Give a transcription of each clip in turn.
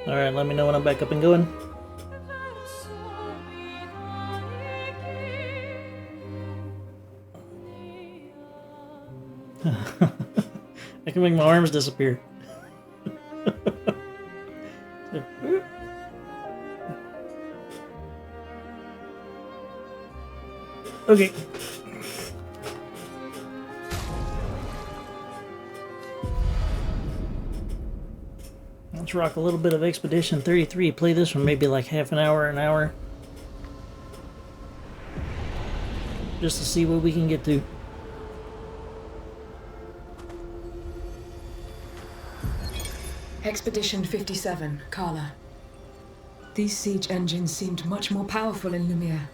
Alright, let me know when I'm back up and going. I can make my arms disappear. Okay. Let's rock a little bit of Expedition 33. Play this for maybe like half an hour. Just to see what we can get to. Expedition 57, Carla. These siege engines seemed much more powerful in Lumiere.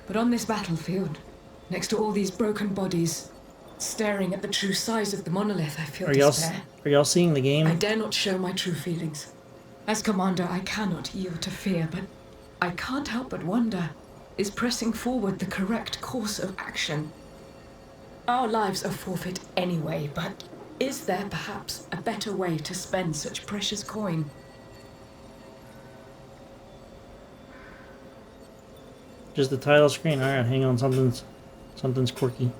But on this battlefield, next to all these broken bodies, staring at the true size of the monolith, I feel despair. Are y'all seeing the game? I dare not show my true feelings. As commander, I cannot yield to fear, but I can't help but wonder, is pressing forward the correct course of action? Our lives are forfeit anyway, but is there perhaps a better way to spend such precious coin? Just the title screen. Alright, hang on, something's quirky.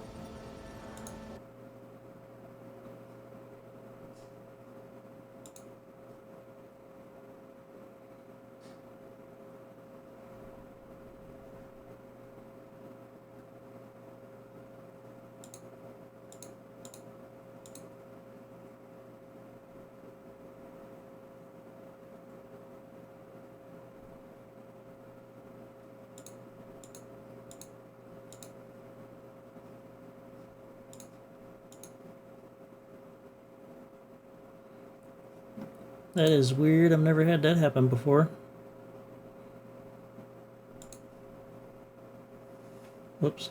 That is weird. I've never had that happen before. Whoops.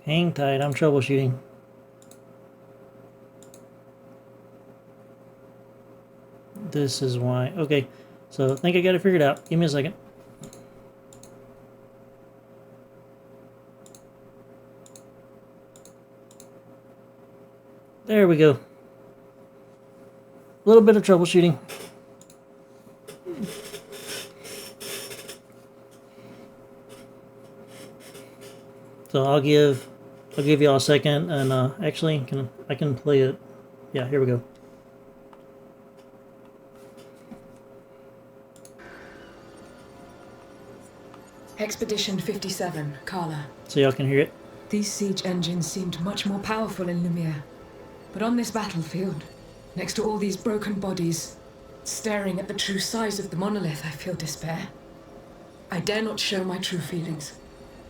Hang tight, I'm troubleshooting. This is why. Okay, so I think I got it figured out. Give me a second. There we go. A little bit of troubleshooting. So I'll give y'all a second, and actually, I can play it. Yeah, here we go. Expedition 57, Carla. So y'all can hear it. These siege engines seemed much more powerful in Lumiere. But on this battlefield, next to all these broken bodies, staring at the true size of the monolith, I feel despair. I dare not show my true feelings.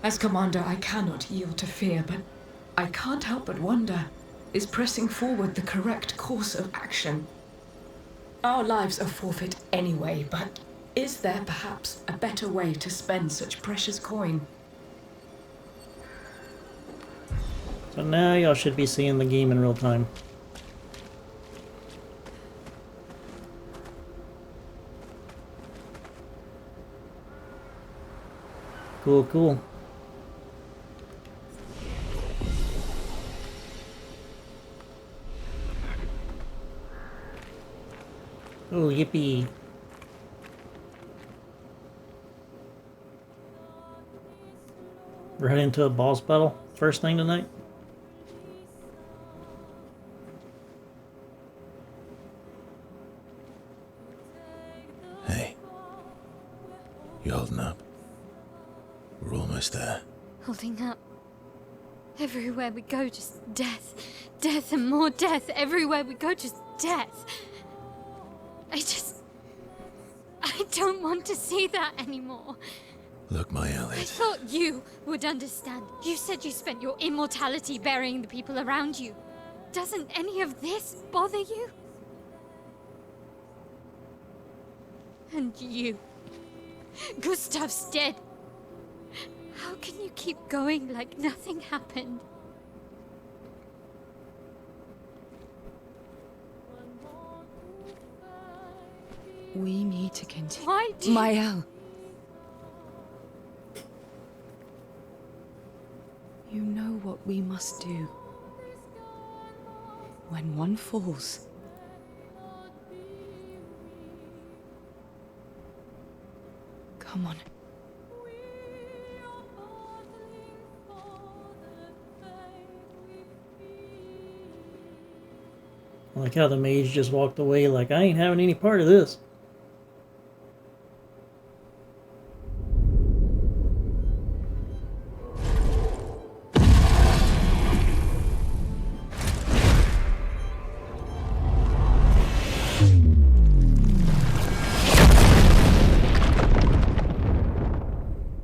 As commander, I cannot yield to fear, but I can't help but wonder, is pressing forward the correct course of action? Our lives are forfeit anyway, but is there perhaps a better way to spend such precious coin? So now y'all should be seeing the game in real time. Cool, cool. Oh, yippee. We're heading into a boss battle first thing tonight. Hey. You holding up? We're almost there. Holding up. Everywhere we go, just death. Death and more death. Everywhere we go, just death. I don't want to see that anymore. Look, my I Elliot. thought you would understand. You said you spent your immortality burying the people around you. Doesn't any of this bother you? And you. Gustav's dead. How can you keep going like nothing happened? We need to continue. Why do you... Mael. You know what we must do. When one falls, come on. I like how the mage just walked away like, I ain't having any part of this.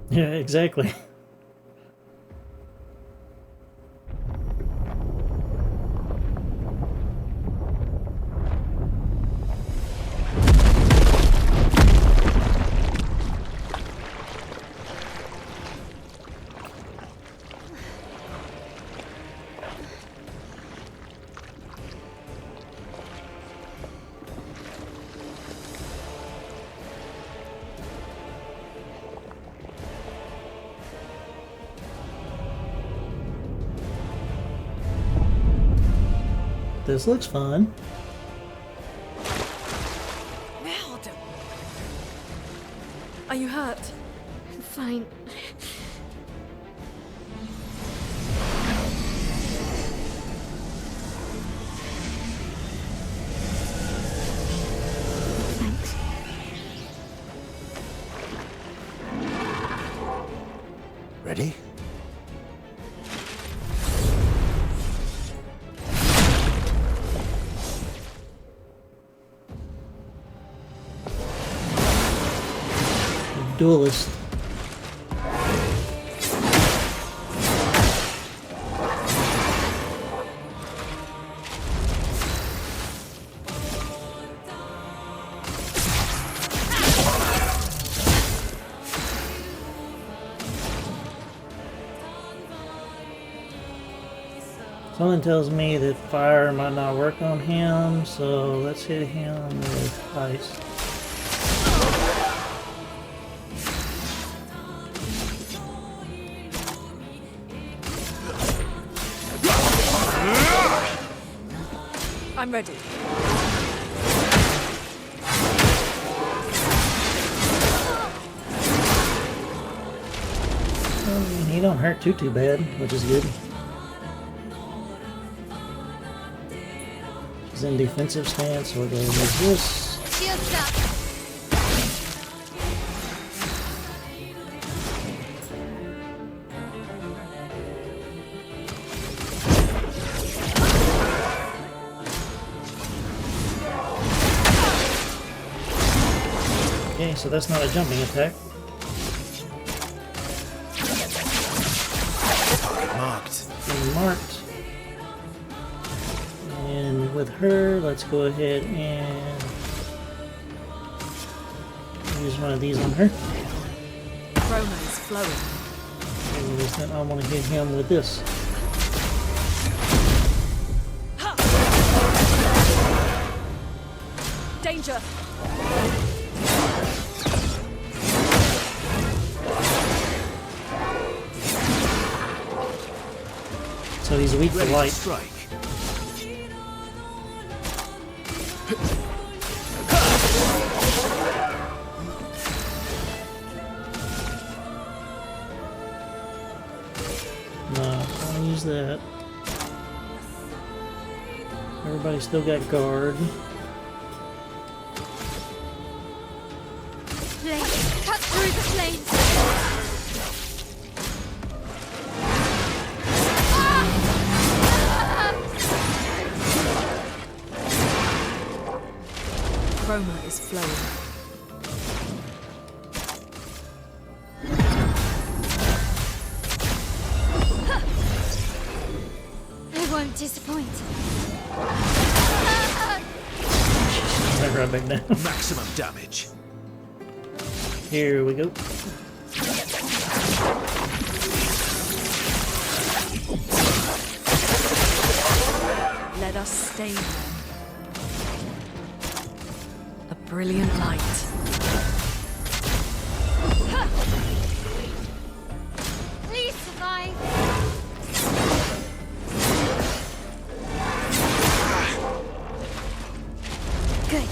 Yeah, exactly. This looks fun. Merde! Are you hurt? Fine. Thanks. Ready? Duelist. Something tells me that fire might not work on him, so let's hit him with ice. I'm ready. He don't hurt too bad, which is good. He's in defensive stance, so we're going to use this. Shield's up. Okay, so that's not a jumping attack. Marked. Being marked. And with her, let's go ahead and use one of these on her. Chroma is flowing. And then I want to hit him with this. Danger! So he's weak to Ready to light. strike. No, I'll use that. Everybody's still got guard. Flames. Cut through the flames. Chroma is flowing. I won't disappoint. Right back down. Maximum damage. Here we go. Let us stay here. A Brilliant light. Please survive. Good.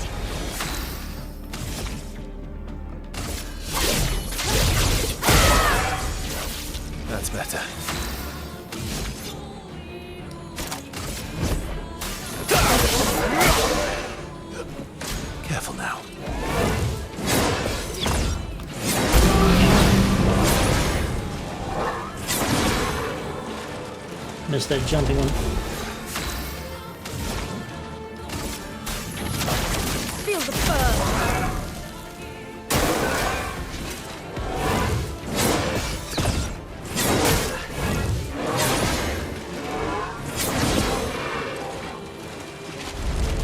That's better. Careful now. Missed that jumping one. Feel the burn.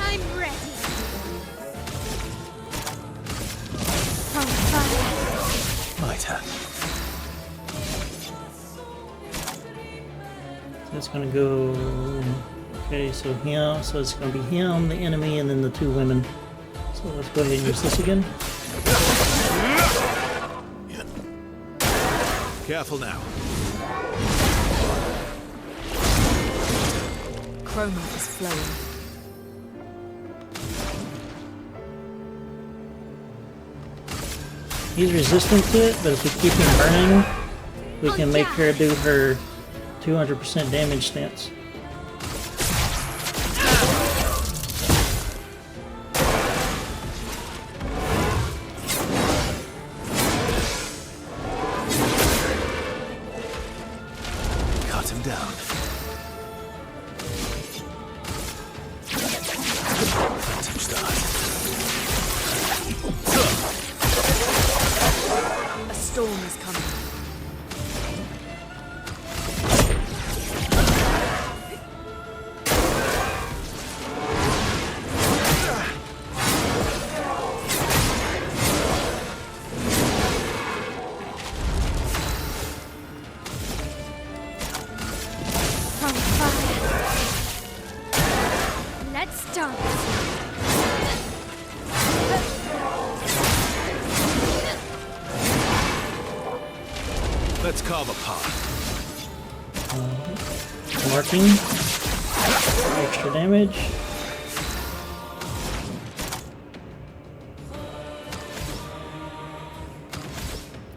I'm ready. On fire. Mitre. It's gonna go. Okay, so him. So it's gonna be him, the enemy, and then the two women. So let's go ahead and use this again. Careful now. Chroma is flowing. He's resistant to it, but if we keep him burning, we can make her do her 200% damage stance. Cut him down. Phantom start. A storm is coming. On fire. Let's dance. Let's carve a path. Marking. Extra damage.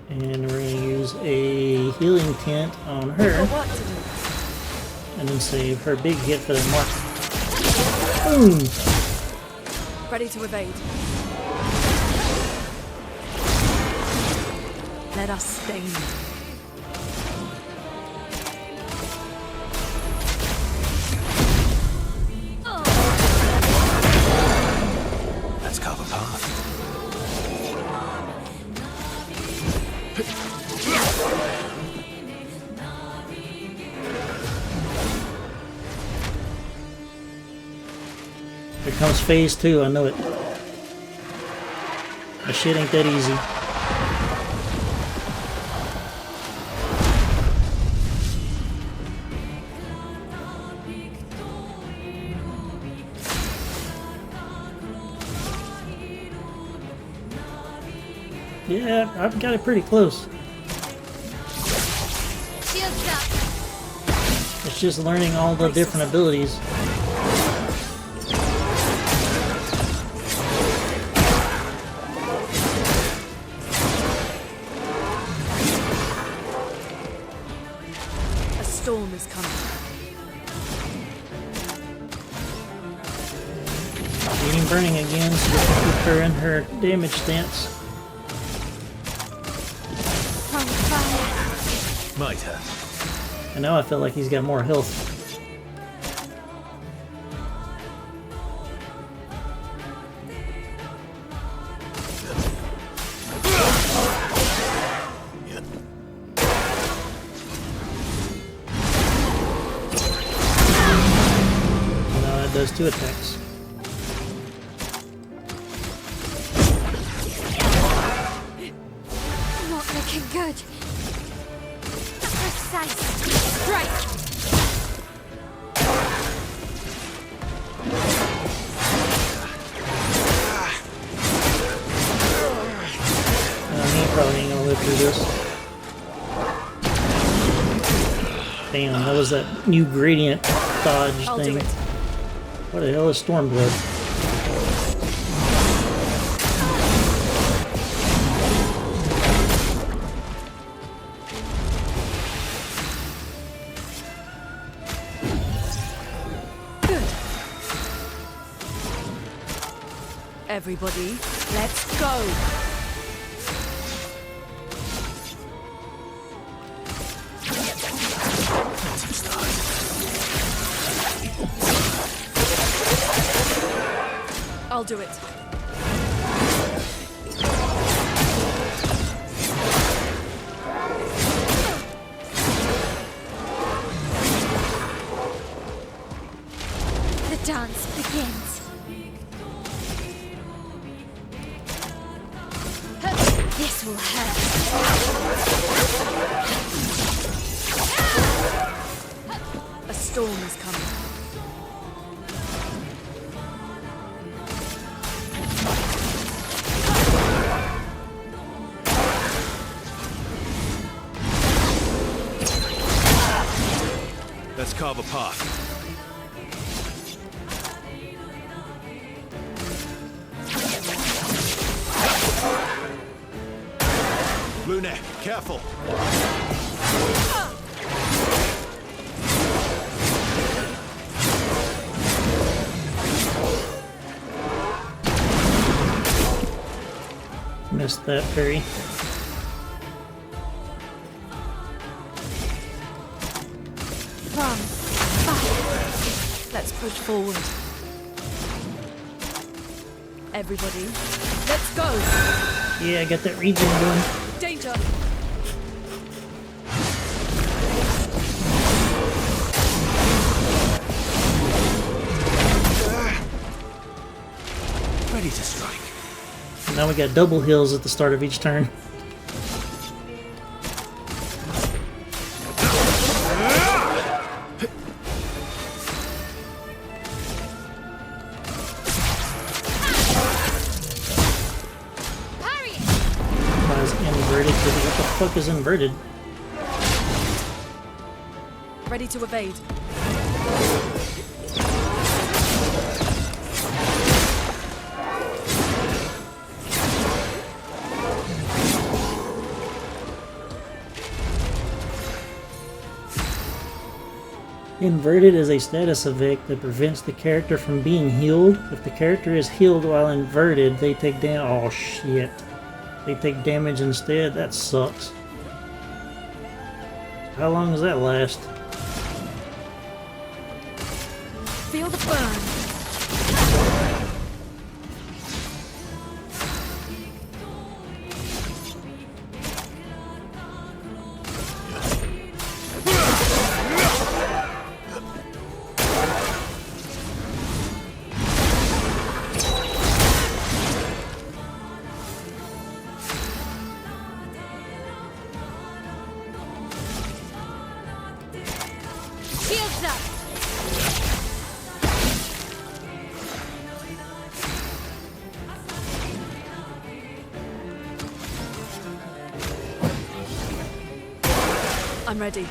And we're going to use a healing tent on her, What to do? and then save her big hit for the mark. Boom! Ready to evade. Let us stain you. Let's carve a path. Here comes phase 2, I know it. That shit ain't that easy. Yeah, I've got it pretty close. Shields up. It's just learning all the different abilities. A storm is coming. Getting burning again, so we can keep her in her damage stance. On fire. Mitre. And now I feel like he's got more health. Now that does 2 attacks. Not looking good. Precise. Strike. Probably ain't gonna live through this. Damn, that was that new gradient dodge I'll do thing. it. What the hell is Stormblood? Good. Everybody, let's go. I'll do it. The dance begins. This will hurt. A storm is coming. Let's carve a path. Lune, careful! Missed that parry. From Let's push forward. Everybody, let's go. Yeah, I got that regen going. Danger. Ready to strike. Now we got double heals at the start of each turn. parry it. Why is it inverted? What the fuck is inverted? Ready to evade. Inverted is a status effect that prevents the character from being healed. If the character is healed while inverted, they take damage. Oh shit. They take damage instead? That sucks. How long does that last? Feel the burn. Shields up. I'm ready.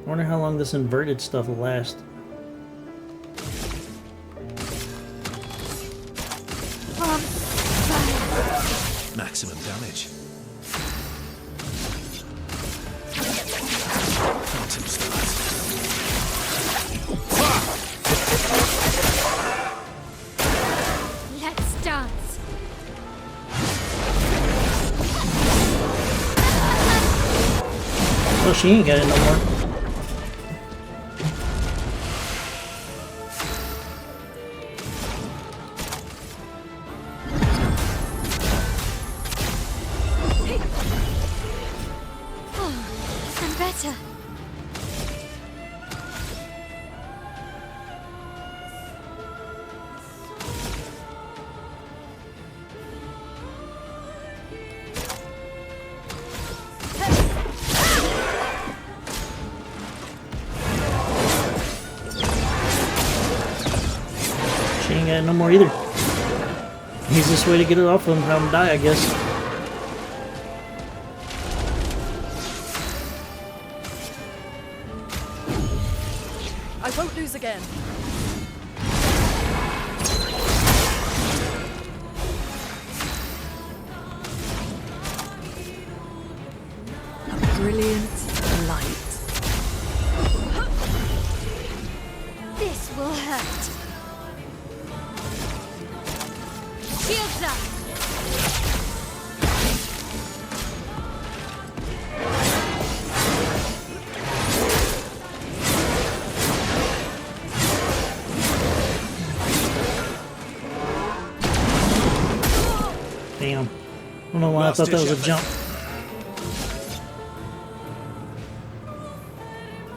I wonder how long this inverted stuff will last. From Maximum damage. Phantom stars. let's dance. Oh, she ain't got it no more. I'm better. ain't got it no more either. Easiest way to get it off of him, have him die, I guess. I won't lose again. A brilliant light. This will hurt. Shields up. Damn. I don't know why I thought that was a jump.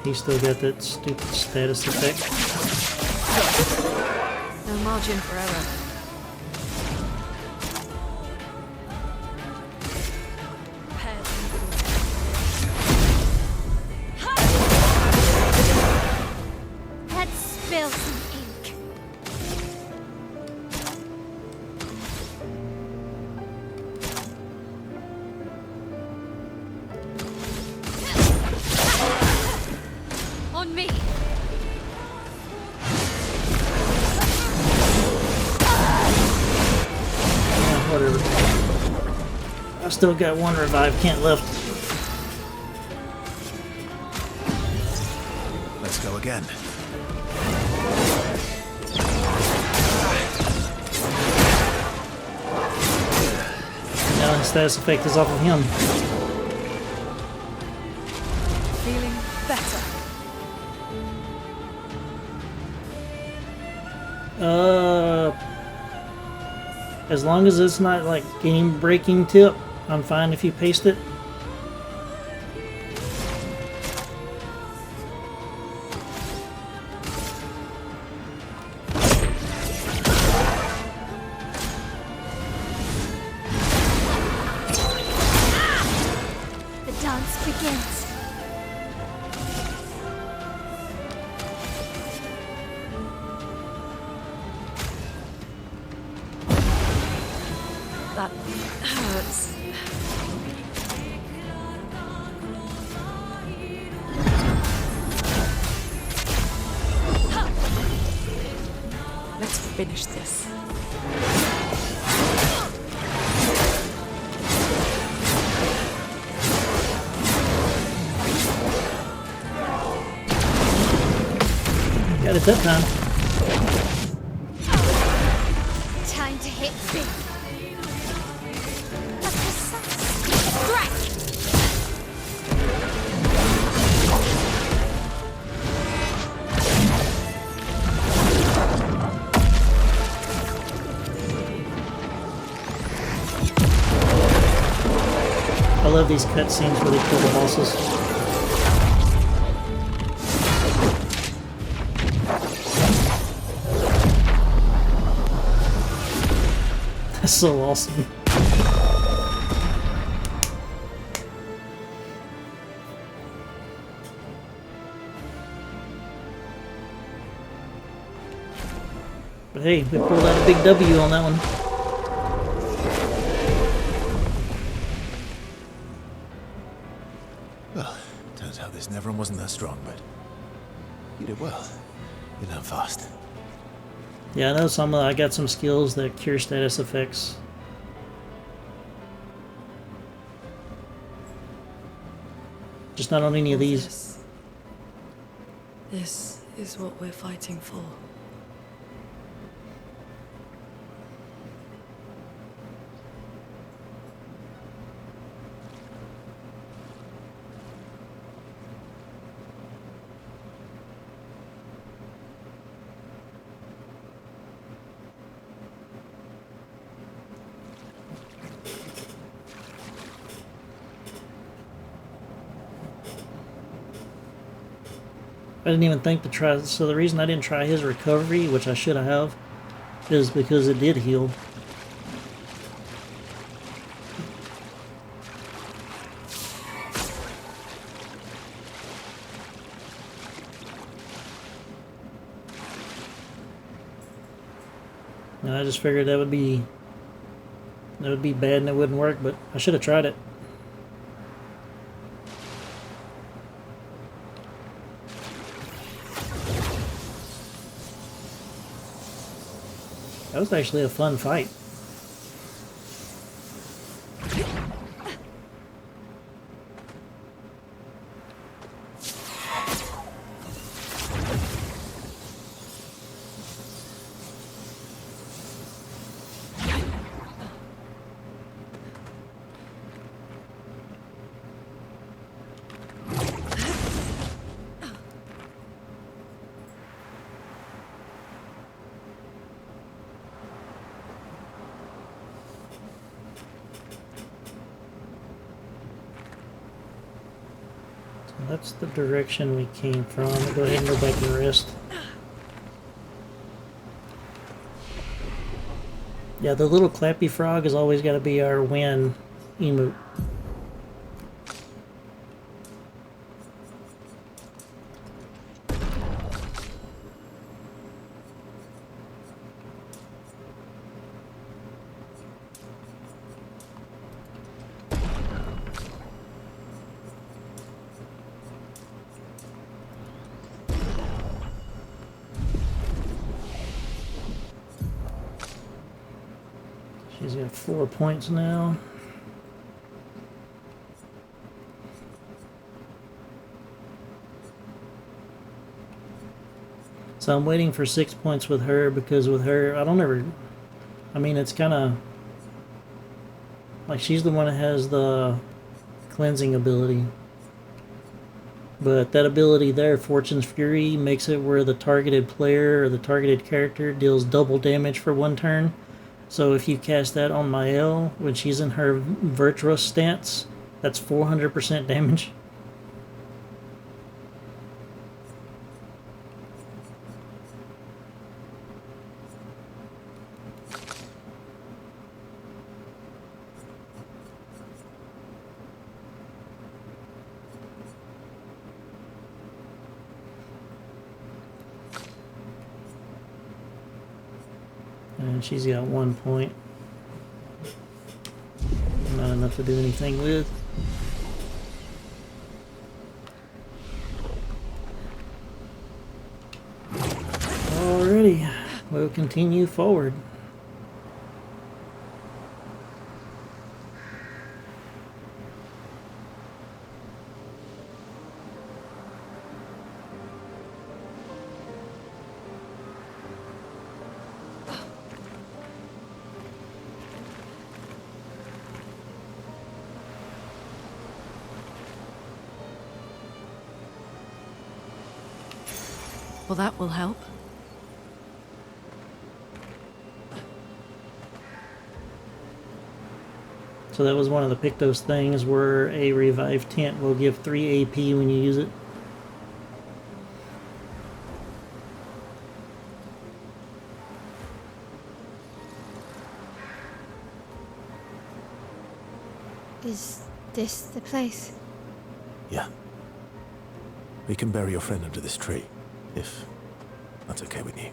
He still got that stupid status effect. No margin for error. Let's spill some ink. On me. Yeah, whatever. I still got one revive, can't lift. Let's go again. Now the status effect is off of him. Feeling better. As long as it's not like game breaking tip, I'm fine if you paste it. The dance begins. That hurts. Let's finish this. Got it that time. Time to hit big. A precise strike. I love these cutscenes where they kill the bosses. That's so awesome. But hey, we pulled out a big W on that one. Well, turns out this Neverum wasn't that strong, but you did well. You learn fast. Yeah, I know I got some skills that cure status effects. Just not on any of these. This is what we're fighting for. I didn't even think to try. So the reason I didn't try his recovery, which I should have, is because it did heal. And I just figured that would be bad and it wouldn't work, but I should have tried it. That was actually a fun fight. That's the direction we came from. I'll go ahead and go back and rest. Yeah, the little clappy frog has always got to be our win emote. She's got 4 points now. So I'm waiting for 6 points with her because with her, I mean, it's kind of like she's the one that has the cleansing ability. But that ability there, Fortune's Fury, makes it where the targeted player or the targeted character deals double damage for 1 turn. So if you cast that on Mael when she's in her Virtuous stance, that's 400% damage. And she's got 1 point. Not enough to do anything with. Alrighty, we'll continue forward. Well, that will help. So that was one of the Pictos things where a revive tent will give 3 AP when you use it. Is this the place? Yeah. We can bury your friend under this tree, if that's okay with you.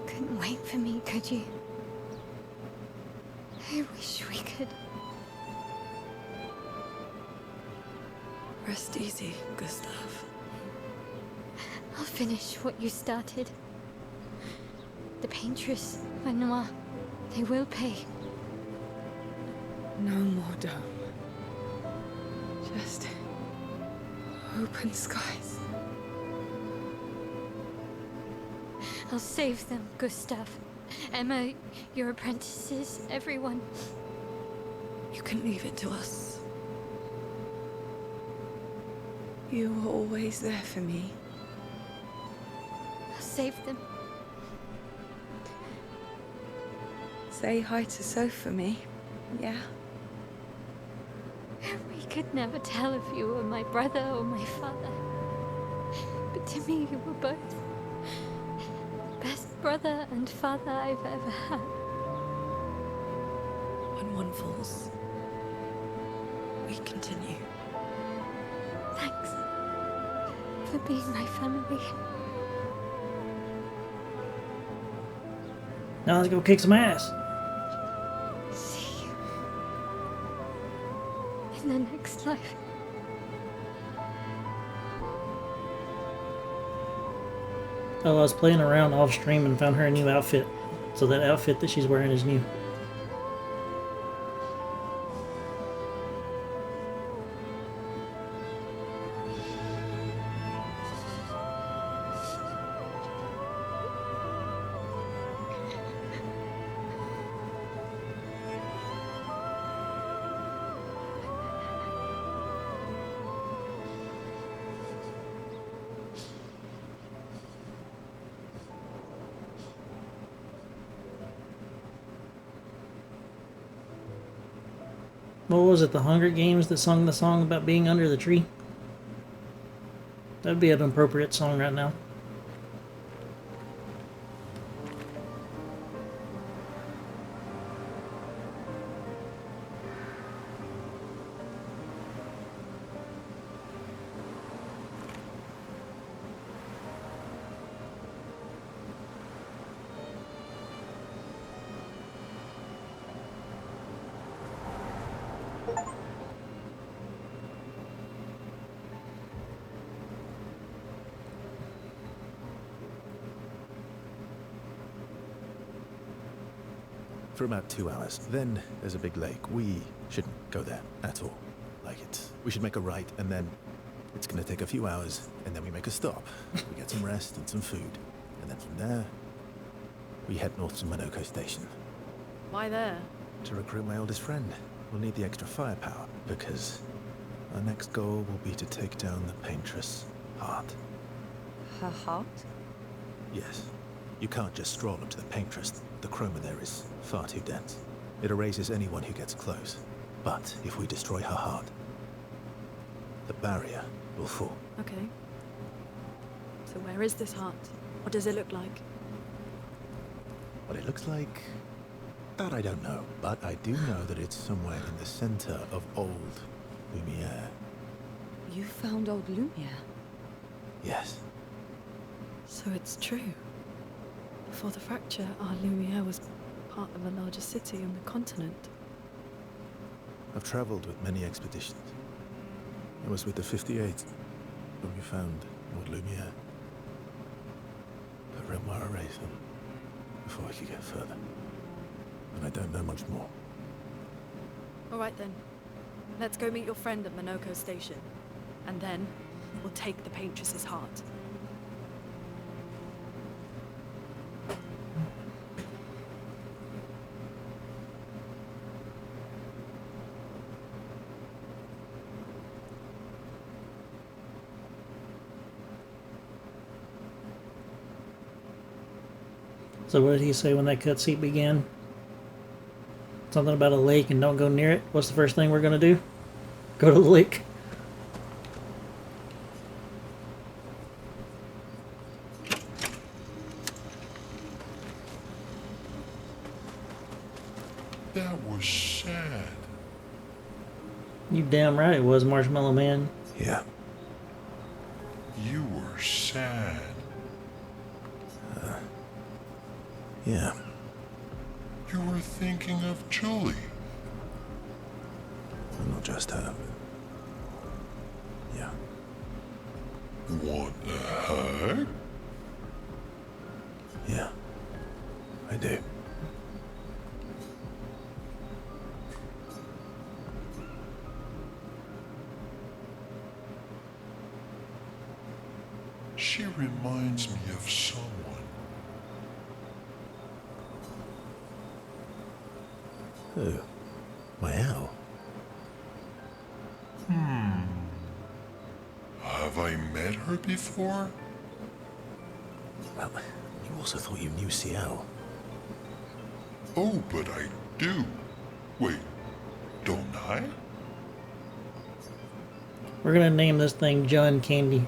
Couldn't wait for me, could you? I wish we could. Rest easy, Gustav. I'll finish what you started. The Paintress, Renoir, they will pay. No more dome. Just open skies. I'll save them, Gustav. Emma, your apprentices, everyone. You can leave it to us. You were always there for me. I'll save them. Say hi to Soph for me. Yeah? We could never tell if you were my brother or my father. But to me, you were both. Best brother and father I've ever had. When one falls, we continue. Thanks for being my family. Now let's go kick some ass. See you in the next life. Oh, I was playing around off stream and found her a new outfit. So that outfit that she's wearing is new. What was it, the Hunger Games that sung the song about being under the tree? That'd be an appropriate song right now. For about 2 hours. Then there's a big lake. We shouldn't go there at all. We should make a right, and then it's gonna take a few hours, and then we make a stop. We get some rest and some food. And then from there, we head north to Minoko Station. Why there? To recruit my oldest friend. We'll need the extra firepower, because our next goal will be to take down the Paintress Heart. Her heart? Yes. You can't just stroll up to the Paintress. The chroma there is far too dense. It erases anyone who gets close. But if we destroy her heart, the barrier will fall. Okay. So where is this heart? What does it look like? What it looks like, that I don't know. But I do know that it's somewhere in the center of old Lumiere. You found old Lumiere? Yes. So it's true. Before the fracture, our Lumiere was part of a larger city on the continent. I've traveled with many expeditions. I was with the 58th when we found old Lumiere. But Renoir erased them before we could get further. And I don't know much more. All right then. Let's go meet your friend at Minoko Station. And then, we'll take the Paintress's heart. So what did he say when that cutscene began? Something about a lake and don't go near it? What's the first thing we're gonna do? Go to the lake. That was sad. You damn right it was, Marshmallow Man. Yeah. You were sad. Yeah. You were thinking of Julie. And not just her. Yeah. Want a hug? Yeah. I do. She reminds me of someone. Oh, my owl. Have I met her before? Well, you also thought you knew CL. Oh, but I do. Wait, don't I? We're gonna name this thing John Candy.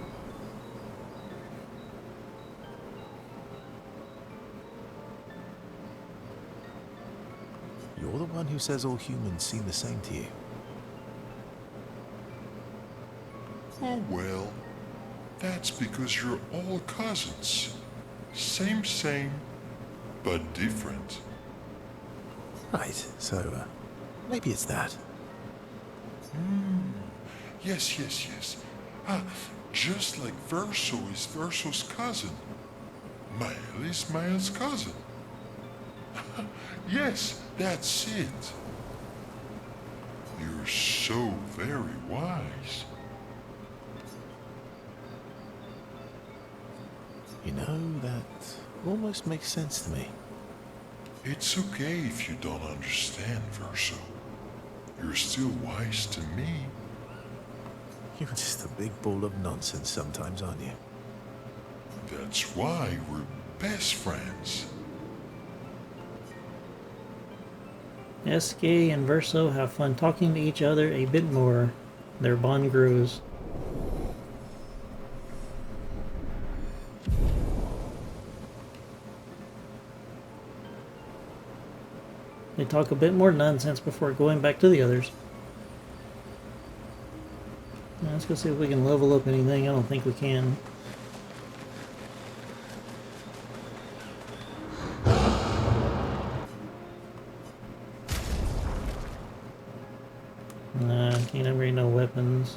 You're the one who says all humans seem the same to you. Oh, well, that's because you're all cousins. Same, but different. Right, so, maybe it's that. Yes. Ah, just like Verso is Verso's cousin. Mael is Mael's cousin. Yes, that's it. You're so very wise. You know, that almost makes sense to me. It's okay if you don't understand, Verso. You're still wise to me. You're just a big ball of nonsense sometimes, aren't you? That's why we're best friends. SK and Verso have fun talking to each other a bit more. Their bond grows. They talk a bit more nonsense before going back to the others. Now, let's go see if we can level up anything. I don't think we can. Nah, can't upgrade no weapons.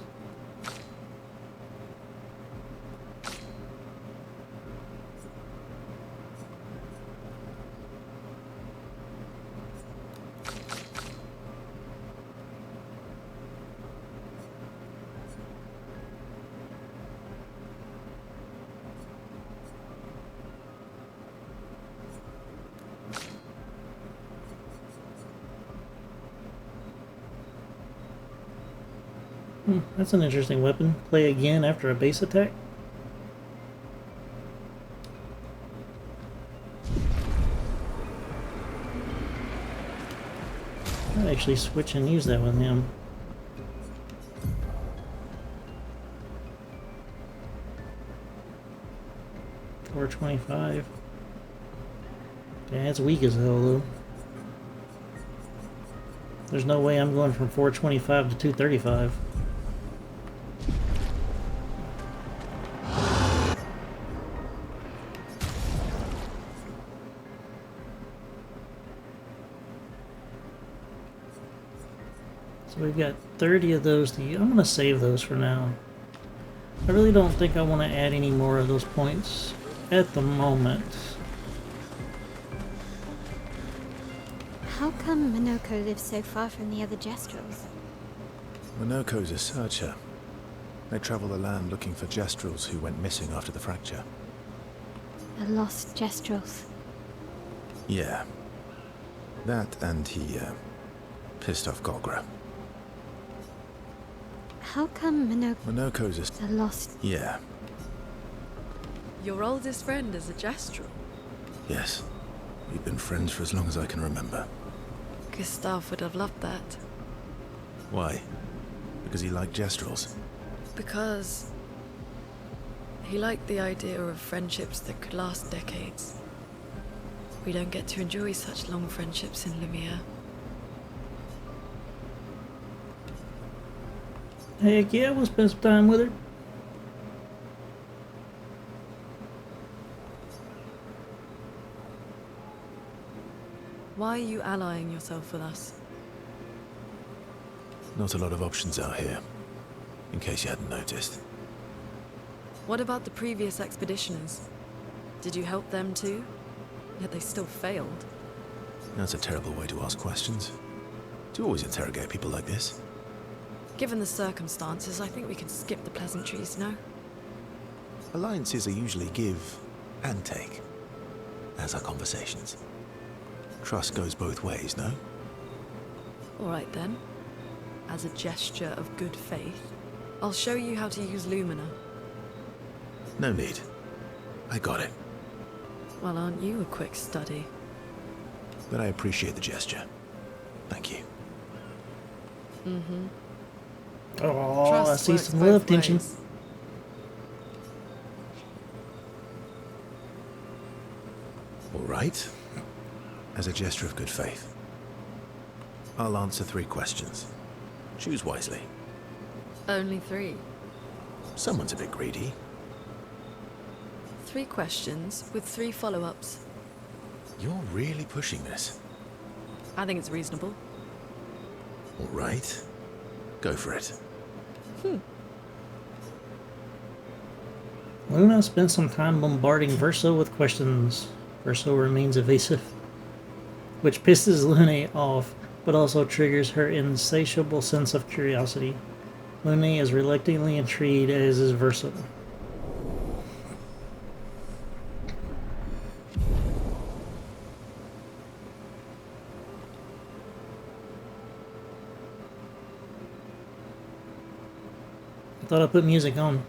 That's an interesting weapon. Play again after a base attack. I'd actually switch and use that with him. $425. Yeah, it's weak as hell though. There's no way I'm going from 425 to 235. So we've got 30 of those to use. I'm going to save those for now. I really don't think I want to add any more of those points at the moment. How come Minoko lives so far from the other Jestrels? Minoko's a searcher. They travel the land looking for Jestrels who went missing after the fracture. The lost Jestrels. Yeah. That and he, pissed off Golgra. How come Minoko's a... the lost... Yeah. Your oldest friend is a Jestral. Yes. We've been friends for as long as I can remember. Gustav would have loved that. Why? Because he liked Jestrels? Because he liked the idea of friendships that could last decades. We don't get to enjoy such long friendships in Lumiere. Heck yeah, we'll spend some time with her. Why are you allying yourself with us? Not a lot of options out here, in case you hadn't noticed. What about the previous expeditioners? Did you help them too? Yet they still failed. That's a terrible way to ask questions. Do you always interrogate people like this? Given the circumstances, I think we can skip the pleasantries, no? Alliances are usually give and take, as are conversations. Trust goes both ways, no? Alright then. As a gesture of good faith, I'll show you how to use Lumina. No need. I got it. Well, aren't you a quick study? But I appreciate the gesture. Thank you. Oh, I Trust see works some both love tension. ways. All right. As a gesture of good faith, I'll answer 3 questions. Choose wisely. Only 3. Someone's a bit greedy. 3 questions with 3 follow-ups. You're really pushing this. I think it's reasonable. All right. Go for it. Luna spends some time bombarding Verso with questions. Verso remains evasive, which pisses Lune off, but also triggers her insatiable sense of curiosity. Lune is reluctantly intrigued, as is Verso. I thought I put music on.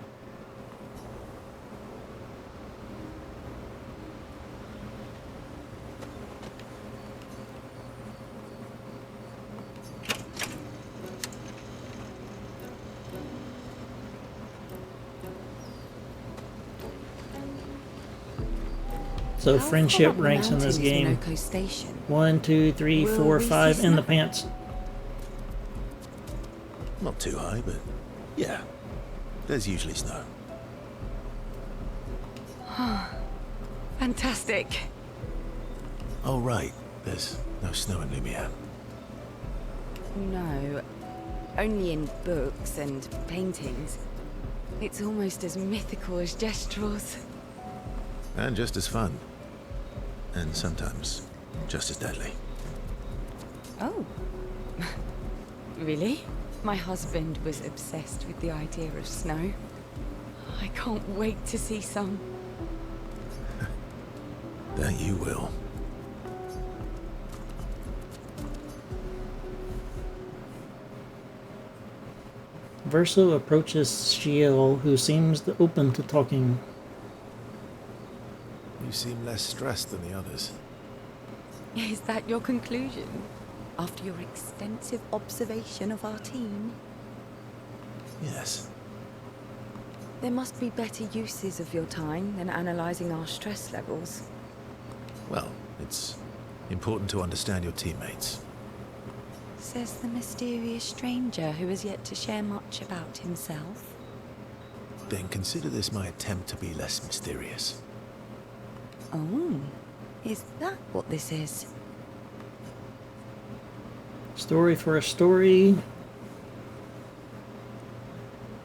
So How friendship far up the ranks in this mountain is game. Minoko Station? 1, 2, 3, Will 4, we see 5 in the snow? pants. Not too high, but yeah. There's usually snow. Fantastic. Oh, right. There's no snow in Lumiere. No, only in books and paintings. It's almost as mythical as Gestrels. And just as fun. And sometimes just as deadly. Oh. Really? My husband was obsessed with the idea of snow. I can't wait to see some. That you will. Verso approaches Shiel, who seems open to talking. You seem less stressed than the others. Is that your conclusion? After your extensive observation of our team? Yes. There must be better uses of your time than analysing our stress levels. Well, it's important to understand your teammates. Says the mysterious stranger who has yet to share much about himself. Then consider this my attempt to be less mysterious. Oh, is that what this is? Story for a story.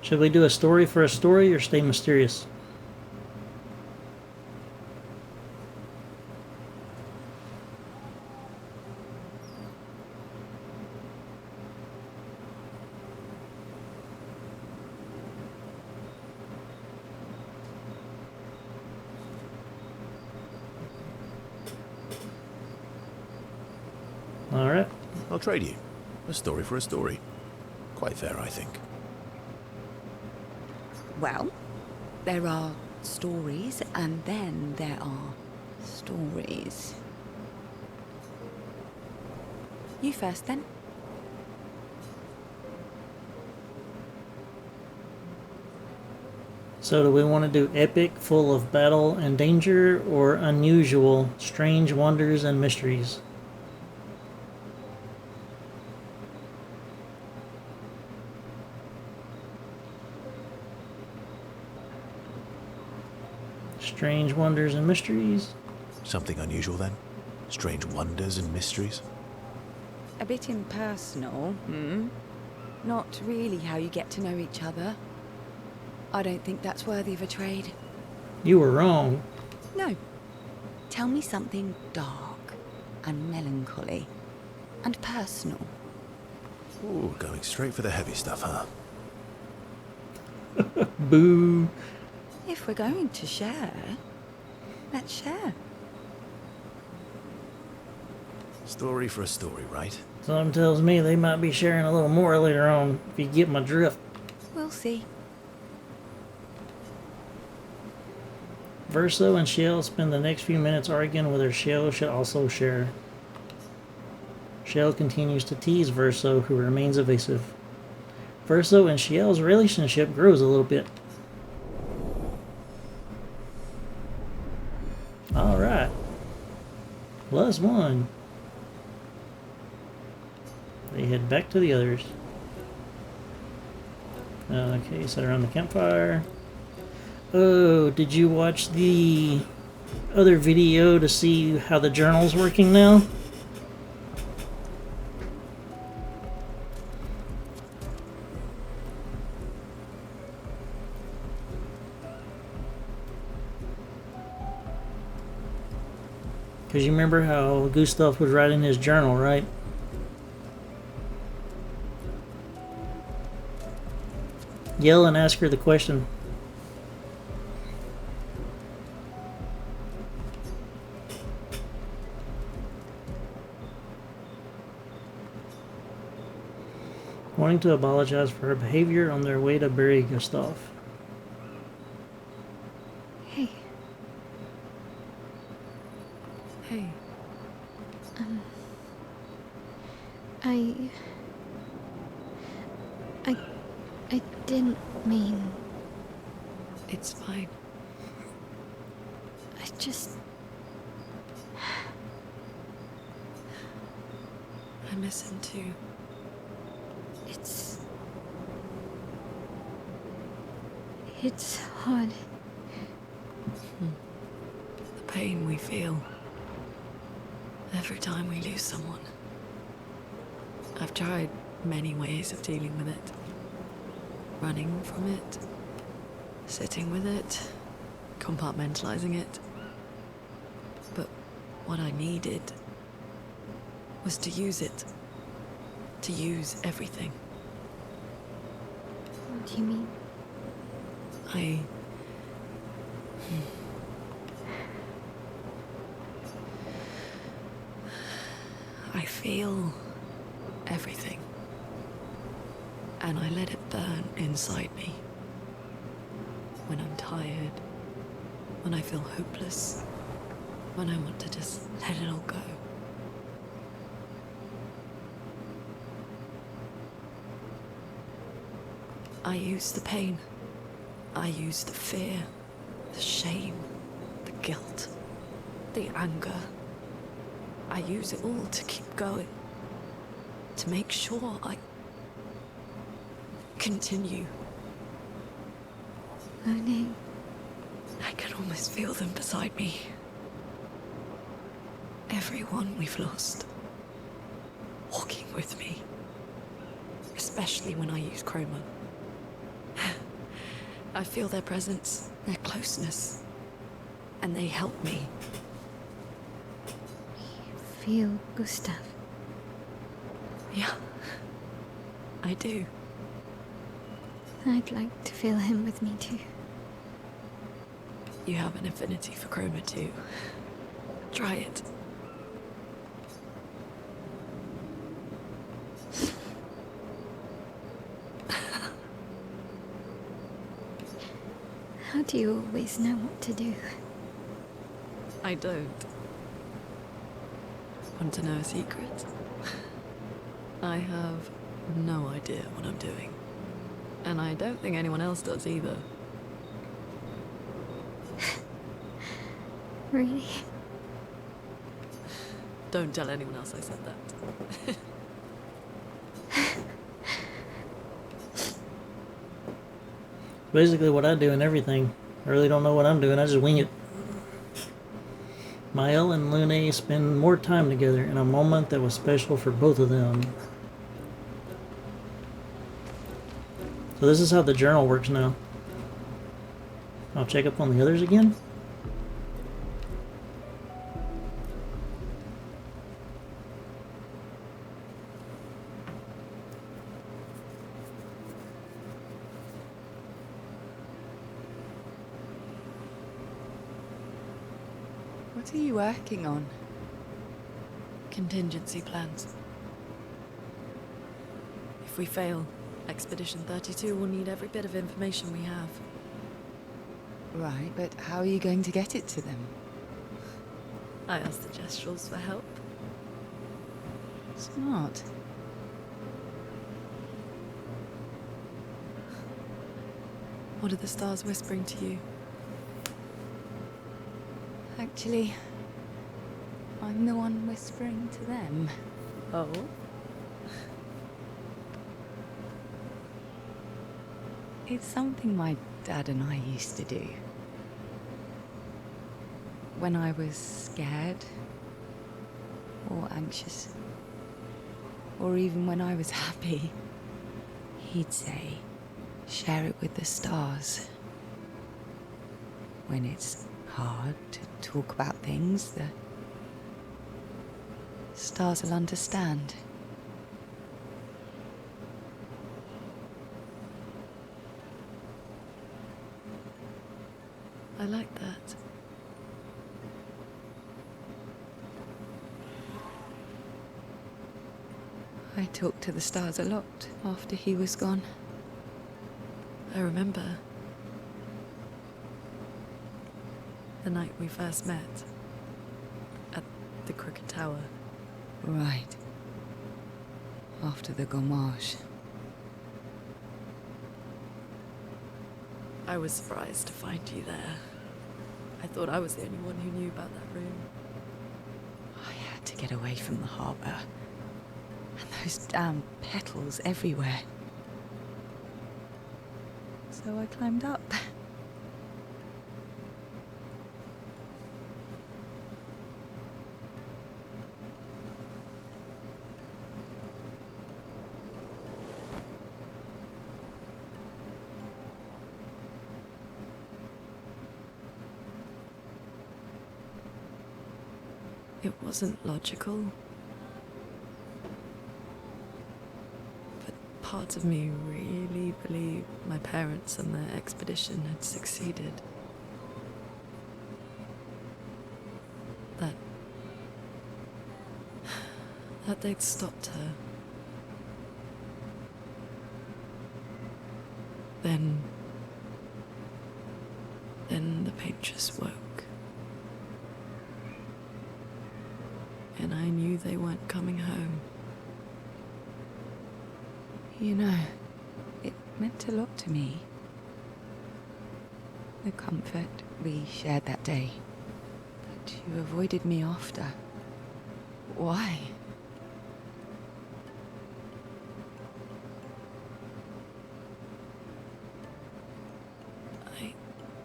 Should we do a story for a story or stay mysterious? All right. I'll trade you. A story for a story. Quite fair, I think. Well, there are stories and then there are stories. You first then. So do we want to do epic, full of battle and danger, or unusual, strange wonders and mysteries? Strange wonders and mysteries? Something unusual then? Strange wonders and mysteries? A bit impersonal, hmm? Not really how you get to know each other. I don't think that's worthy of a trade. You were wrong. No. Tell me something dark and melancholy and personal. Ooh, going straight for the heavy stuff, huh? Boo. If we're going to share, let's share. Story for a story, right? Something tells me they might be sharing a little more later on, if you get my drift. We'll see. Verso and Shell spend the next few minutes arguing whether Shell should also share. Shell continues to tease Verso, who remains evasive. Verso and Shell's relationship grows a little bit. Alright. +1. They head back to the others. Okay, sit around the campfire. Oh, did you watch the other video to see how the journal's working now? Because you remember how Gustav would write in his journal, right? Yell and ask her the question. Wanting to apologize for her behavior on their way to bury Gustav. Hey, Hey, I didn't mean. it's fine. I just. I miss him too. It's hard. The pain we feel every time we lose someone. I've tried many ways of dealing with it. Running from it, sitting with it, compartmentalizing it. But what I needed was to use it. To use everything. What do you mean? I feel everything. And I let it burn inside me. When I'm tired, when I feel hopeless, when I want to just let it all go. I use the pain. I use the fear, the shame, the guilt, the anger. I use it all to keep going. To make sure I continue. Lune, I can almost feel them beside me. Everyone we've lost. Walking with me. Especially when I use Chroma. I feel their presence, their closeness. And they help me. feel Gustav. Yeah, I do. I'd like to feel him with me too. You have an affinity for Chroma too. Try it. How do you always know what to do? I don't. Want to know a secret? I have no idea what I'm doing. And I don't think anyone else does either. Really? Don't tell anyone else I said that. Basically what I do in everything. I really don't know what I'm doing, I just wing it. Mael and Lune spend more time together in a moment that was special for both of them. So this is how the journal works now. I'll check up on the others again. What are you working on? Contingency plans. If we fail, Expedition 32 will need every bit of information we have. Right, but how are you going to get it to them? I asked the Jestrels for help. Smart. What are the stars whispering to you? Actually, I'm the one whispering to them. Oh? It's something my dad and I used to do. When I was scared, or anxious, or even when I was happy, he'd say, share it with the stars. When it's hard to talk about things, the stars will understand. I like that. I talked to the stars a lot after he was gone. I remember the night we first met at the Crooked Tower. Right. After the Gommage. I was surprised to find you there. I thought I was the only one who knew about that room. I had to get away from the harbour. And those damn petals everywhere. So I climbed up. It wasn't logical. But parts of me really believed my parents and their expedition had succeeded. That they'd stopped her. Then the Paintress woke. And I knew they weren't coming home. You know, it meant a lot to me. The comfort we shared that day. But you avoided me after. Why?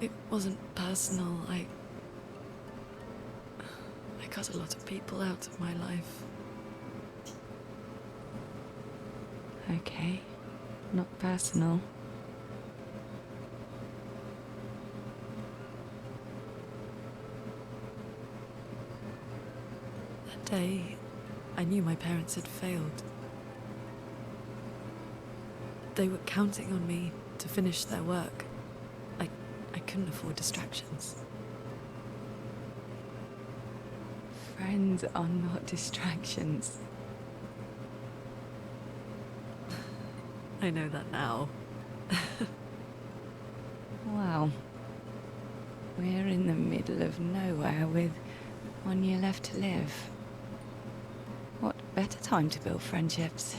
It wasn't personal. I cut a lot of people out of my life. Okay, not personal. That day, I knew my parents had failed. They were counting on me to finish their work. I couldn't afford distractions. Friends are not distractions. I know that now. Wow. We're in the middle of nowhere with 1 year left to live. What better time to build friendships?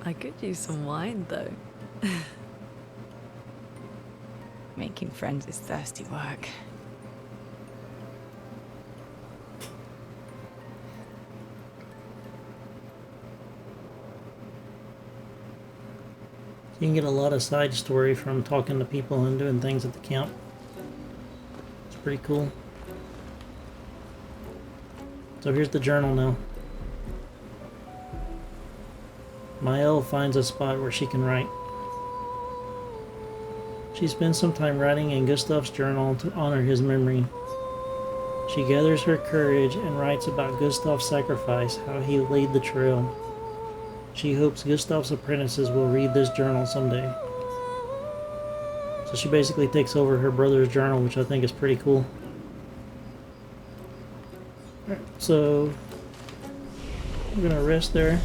I could use some wine, though. Making friends is thirsty work. You can get a lot of side story from talking to people and doing things at the camp. It's pretty cool. So here's the journal now. Maëlle finds a spot where she can write. She spends some time writing in Gustav's journal to honor his memory. She gathers her courage and writes about Gustav's sacrifice, how he laid the trail. She hopes Gustav's apprentices will read this journal someday. So she basically takes over her brother's journal, which I think is pretty cool. Alright, so I'm gonna rest there.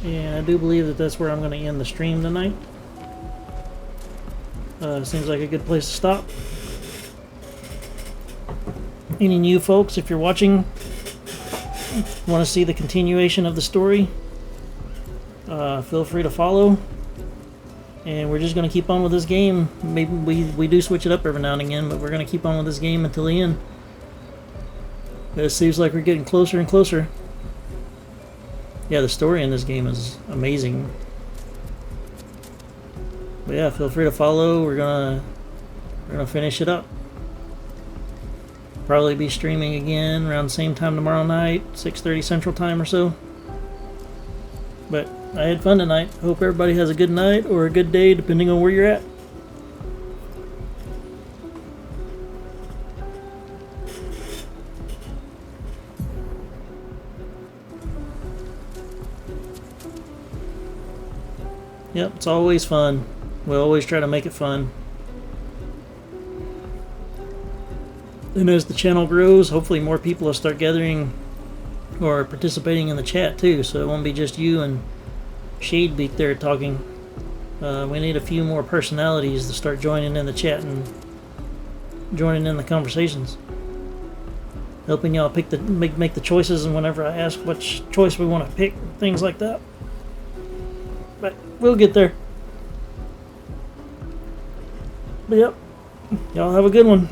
And I do believe that that's where I'm gonna end the stream tonight. Seems like a good place to stop. Any new folks, if you're watching, want to see the continuation of the story, feel free to follow. And we're just going to keep on with this game. Maybe we do switch it up every now and again, but we're going to keep on with this game until the end. But it seems like we're getting closer and closer. Yeah, the story in this game is amazing. But yeah, feel free to follow. We're gonna finish it up. Probably be streaming again around the same time tomorrow night, 6:30 Central Time or so. But I had fun tonight. Hope everybody has a good night or a good day, depending on where you're at. Yep, it's always fun. We always try to make it fun. And as the channel grows, hopefully more people will start gathering or participating in the chat too, so it won't be just you and Shadebeak there talking. We need a few more personalities to start joining in the chat and joining in the conversations. Helping y'all pick make the choices, and whenever I ask which choice we want to pick, things like that. But we'll get there. But yep, y'all have a good one.